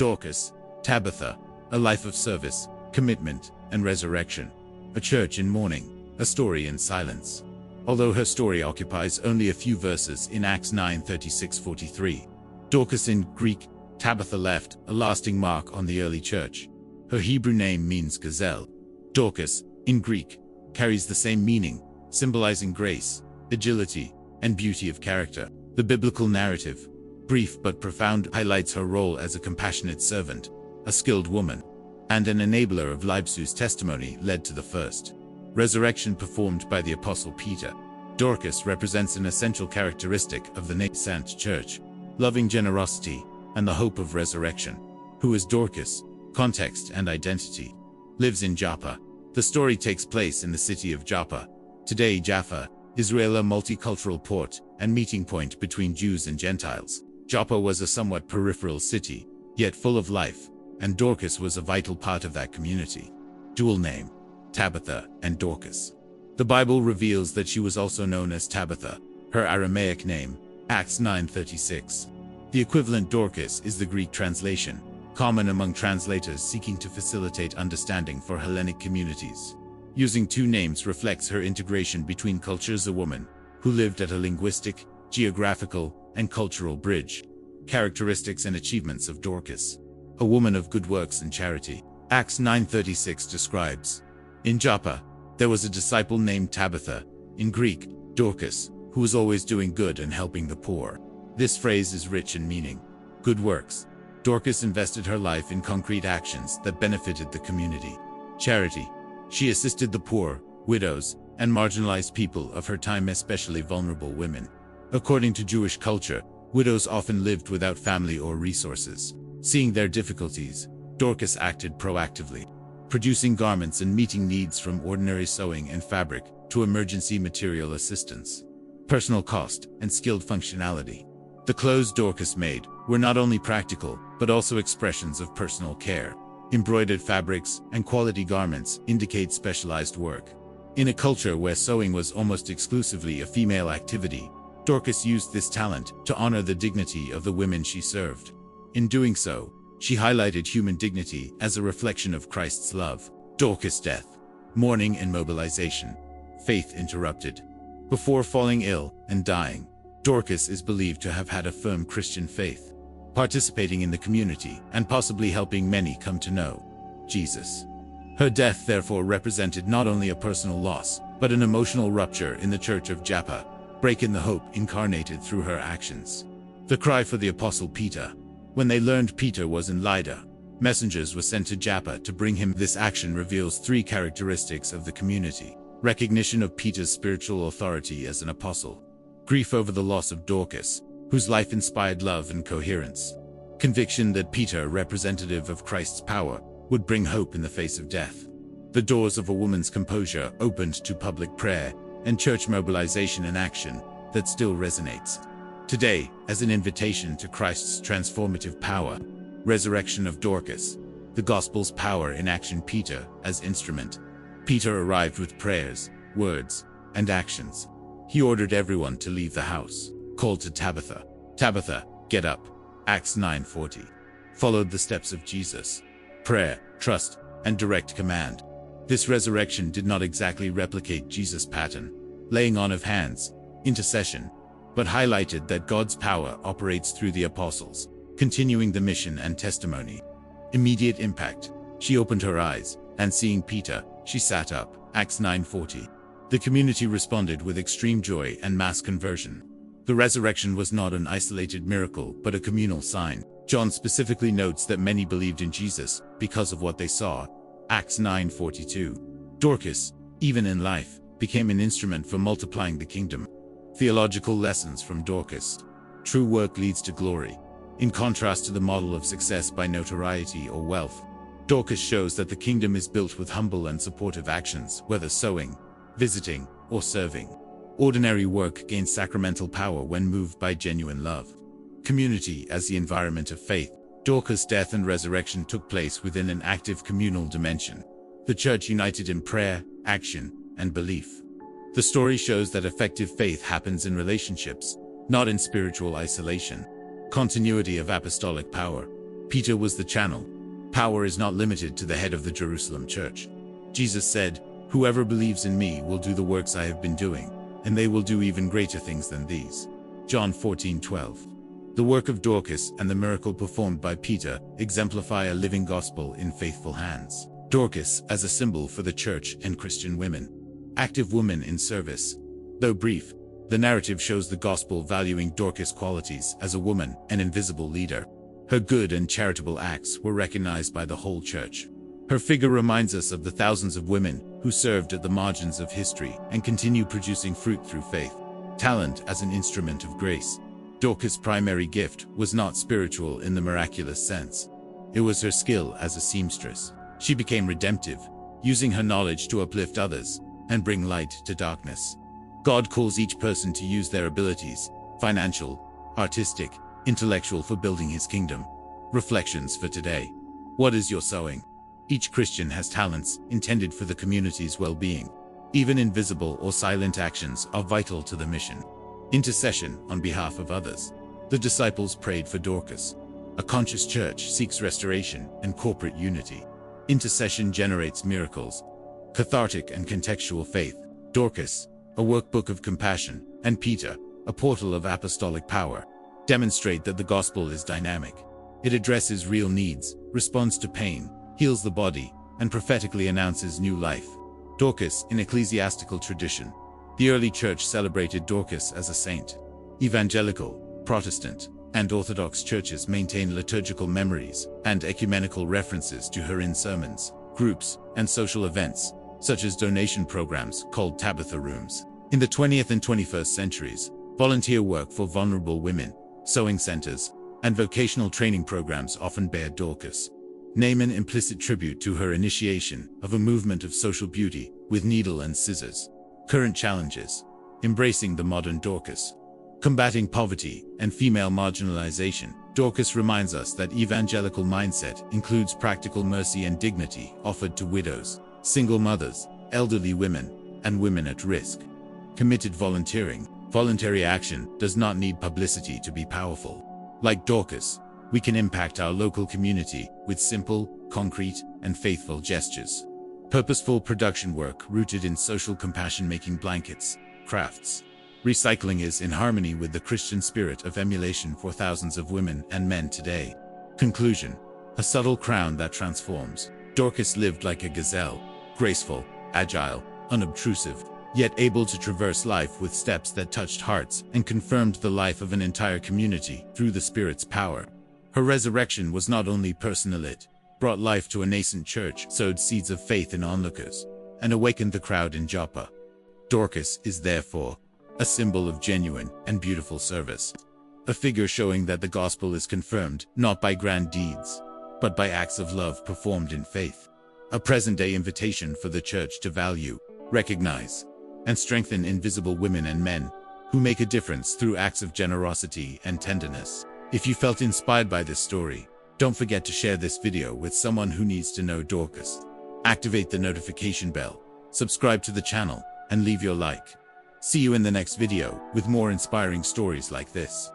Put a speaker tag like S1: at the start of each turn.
S1: Dorcas, Tabitha, a life of service, commitment, and resurrection. A church in mourning, a story in silence. Although her story occupies only a few verses in Acts 9:36-43, Dorcas in Greek, Tabitha left a lasting mark on the early church. Her Hebrew name means gazelle. Dorcas, in Greek, carries the same meaning, symbolizing grace, agility, and beauty of character. The biblical narrative, brief but profound, highlights her role as a compassionate servant, a skilled woman, and an enabler of lives whose testimony led to the first resurrection performed by the Apostle Peter. Dorcas represents an essential characteristic of the nascent church, loving generosity and the hope of resurrection. Who is Dorcas? Context and identity. Lives in Joppa. The story takes place in the city of Joppa, today Jaffa, Israel, a multicultural port and meeting point between Jews and Gentiles. Joppa was a somewhat peripheral city, yet full of life, and Dorcas was a vital part of that community. Dual name: Tabitha and Dorcas. The Bible reveals that she was also known as Tabitha, her Aramaic name, Acts 9:36. The equivalent Dorcas is the Greek translation, common among translators seeking to facilitate understanding for Hellenic communities. Using two names reflects her integration between cultures, a woman who lived at a linguistic, geographical, and cultural bridge. Characteristics and achievements of Dorcas: a woman of good works and charity. Acts 9:36 describes, in Joppa, there was a disciple named Tabitha, in Greek, Dorcas, who was always doing good and helping the poor. This phrase is rich in meaning. Good works. Dorcas invested her life in concrete actions that benefited the community. Charity. She assisted the poor, widows, and marginalized people of her time, especially vulnerable women. According to Jewish culture, widows often lived without family or resources. Seeing their difficulties, Dorcas acted proactively, producing garments and meeting needs from ordinary sewing and fabric to emergency material assistance. Personal cost and skilled functionality. The clothes Dorcas made were not only practical, but also expressions of personal care. Embroidered fabrics and quality garments indicate specialized work. In a culture where sewing was almost exclusively a female activity, Dorcas used this talent to honor the dignity of the women she served. In doing so, she highlighted human dignity as a reflection of Christ's love. Dorcas' death. Mourning and mobilization. Faith interrupted. Before falling ill and dying, Dorcas is believed to have had a firm Christian faith, participating in the community and possibly helping many come to know Jesus. Her death therefore represented not only a personal loss, but an emotional rupture in the Church of Joppa, break in the hope incarnated through her actions. The cry for the Apostle Peter. When they learned Peter was in Lydda, messengers were sent to Joppa to bring him. This action reveals three characteristics of the community: recognition of Peter's spiritual authority as an apostle, grief over the loss of Dorcas, whose life inspired love and coherence, conviction that Peter, representative of Christ's power, would bring hope in the face of death. The doors of a woman's composure opened to public prayer and church mobilization and action that still resonates today as an invitation to Christ's transformative power. Resurrection of Dorcas. The gospel's power in action. Peter as instrument. Peter arrived with prayers, words, and actions. He ordered everyone to leave the house. Called to Tabitha. Tabitha, get up. Acts 9:40. Followed the steps of Jesus. Prayer, trust, and direct command. This resurrection did not exactly replicate Jesus' pattern, laying on of hands, intercession, but highlighted that God's power operates through the apostles, continuing the mission and testimony. Immediate impact. She opened her eyes, and seeing Peter, she sat up. Acts 9:40. The community responded with extreme joy and mass conversion. The resurrection was not an isolated miracle, but a communal sign. John specifically notes that many believed in Jesus because of what they saw. Acts 9:42. Dorcas, even in life, became an instrument for multiplying the kingdom. Theological lessons from Dorcas. True work leads to glory. In contrast to the model of success by notoriety or wealth, Dorcas shows that the kingdom is built with humble and supportive actions, whether sowing, visiting, or serving. Ordinary work gains sacramental power when moved by genuine love. Community as the environment of faith. Dorcas' death and resurrection took place within an active communal dimension. The church united in prayer, action, and belief. The story shows that effective faith happens in relationships, not in spiritual isolation. Continuity of apostolic power. Peter was the channel. Power is not limited to the head of the Jerusalem church. Jesus said, "Whoever believes in me will do the works I have been doing, and they will do even greater things than these." John 14:12. The work of Dorcas and the miracle performed by Peter exemplify a living gospel in faithful hands. Dorcas as a symbol for the church and Christian women. Active woman in service. Though brief, the narrative shows the gospel valuing Dorcas' qualities as a woman, an invisible leader. Her good and charitable acts were recognized by the whole church. Her figure reminds us of the thousands of women who served at the margins of history and continue producing fruit through faith. Talent as an instrument of grace. Dorcas' primary gift was not spiritual in the miraculous sense. It was her skill as a seamstress. She became redemptive, using her knowledge to uplift others and bring light to darkness. God calls each person to use their abilities, financial, artistic, intellectual, for building his kingdom. Reflections for today. What is your sowing? Each Christian has talents intended for the community's well-being. Even invisible or silent actions are vital to the mission. Intercession on behalf of others. The disciples prayed for Dorcas. A conscious church seeks restoration and corporate unity. Intercession generates miracles. Cathartic and contextual faith. Dorcas, a workbook of compassion, and Peter, a portal of apostolic power, demonstrate that the gospel is dynamic. It addresses real needs, responds to pain, heals the body, and prophetically announces new life. Dorcas in ecclesiastical tradition. The early church celebrated Dorcas as a saint. Evangelical, Protestant, and Orthodox churches maintain liturgical memories and ecumenical references to her in sermons, groups, and social events, such as donation programs called Tabitha Rooms. In the 20th and 21st centuries, volunteer work for vulnerable women, sewing centers, and vocational training programs often bear Dorcas' name, an implicit tribute to her initiation of a movement of social beauty with needle and scissors. Current challenges. Embracing the modern Dorcas. Combating poverty and female marginalization. Dorcas reminds us that evangelical mindset includes practical mercy and dignity offered to widows, single mothers, elderly women, and women at risk. Committed volunteering. Voluntary action does not need publicity to be powerful. Like Dorcas, we can impact our local community with simple, concrete, and faithful gestures. Purposeful production work rooted in social compassion, making blankets, crafts. Recycling is in harmony with the Christian spirit of emulation for thousands of women and men today. Conclusion. A subtle crown that transforms. Dorcas lived like a gazelle, graceful, agile, unobtrusive, yet able to traverse life with steps that touched hearts and confirmed the life of an entire community through the Spirit's power. Her resurrection was not only personal, it brought life to a nascent church, sowed seeds of faith in onlookers, and awakened the crowd in Joppa. Dorcas is therefore a symbol of genuine and beautiful service, a figure showing that the gospel is confirmed not by grand deeds, but by acts of love performed in faith. A present-day invitation for the church to value, recognize, and strengthen invisible women and men who make a difference through acts of generosity and tenderness. If you felt inspired by this story, don't forget to share this video with someone who needs to know Dorcas. Activate the notification bell, subscribe to the channel, and leave your like. See you in the next video with more inspiring stories like this.